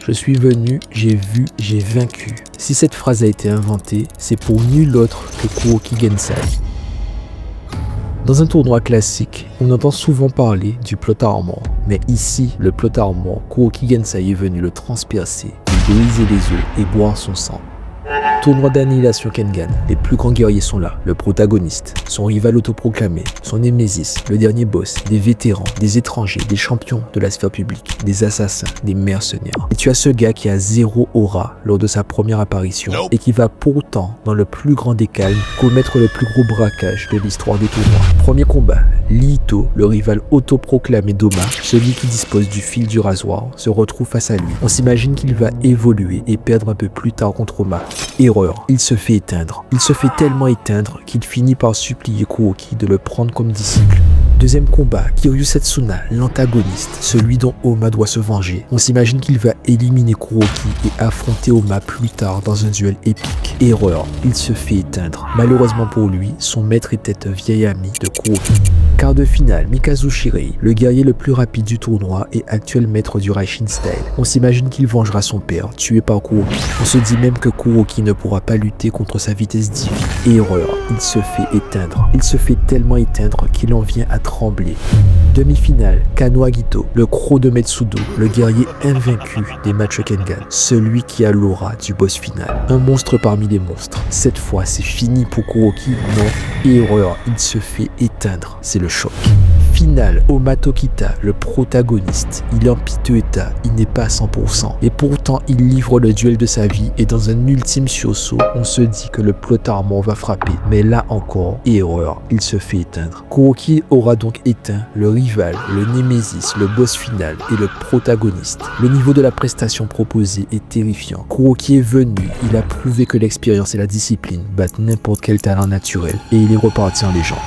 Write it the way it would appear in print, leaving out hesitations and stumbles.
Je suis venu, j'ai vu, j'ai vaincu. Si cette phrase a été inventée, c'est pour nul autre que Kuroki Gensai. Dans un tournoi classique, on entend souvent parler du plot armor, mais ici, le plot armor, Kuroki Gensai est venu le transpercer, lui briser les os et boire son sang. Tournoi d'annihilation Kengan, les plus grands guerriers sont là, le protagoniste, son rival autoproclamé, son némésis, le dernier boss, des vétérans, des étrangers, des champions de la sphère publique, des assassins, des mercenaires. Et tu as ce gars qui a zéro aura lors de sa première apparition et qui va pourtant, dans le plus grand des calmes, commettre le plus gros braquage de l'histoire des tournois. Premier combat, Lito, le rival autoproclamé d'Oma, celui qui dispose du fil du rasoir, se retrouve face à lui. On s'imagine qu'il va évoluer et perdre un peu plus tard contre Oma. Erreur, il se fait éteindre. Il se fait tellement éteindre qu'il finit par supplier Kuroki de le prendre comme disciple. Deuxième combat, Kiryu Setsuna, l'antagoniste, celui dont Oma doit se venger. On s'imagine qu'il va éliminer Kuroki et affronter Oma plus tard dans un duel épique. Erreur, il se fait éteindre. Malheureusement pour lui, son maître était un vieil ami de Kuroki. Quart de finale, Mikazu Shirei, le guerrier le plus rapide du tournoi et actuel maître du Raishin Style. On s'imagine qu'il vengera son père, tué par Kuroki. On se dit même que Kuroki ne pourra pas lutter contre sa vitesse divine. Erreur, il se fait éteindre. Il se fait tellement éteindre qu'il en vient à trembler. Demi-finale, Kano Agito, le croc de Metsudo, le guerrier invaincu des matchs Kengan, celui qui a l'aura du boss final. Un monstre parmi les monstres. Cette fois, c'est fini pour Kuroki. Non, erreur, il se fait éteindre. C'est le choc. Finale, Oma Tokita, le protagoniste. Il est en piteux état, il n'est pas à 100%. Et pourtant, il livre le duel de sa vie et dans un ultime sursaut, on se dit que le plot armor va frapper. Mais là encore, erreur, il se fait éteindre. Kuroki aura donc éteint le rival, le némésis, le boss final et le protagoniste. Le niveau de la prestation proposée est terrifiant. Kuroki est venu, il a prouvé que l'expérience et la discipline battent n'importe quel talent naturel et il est reparti en légende.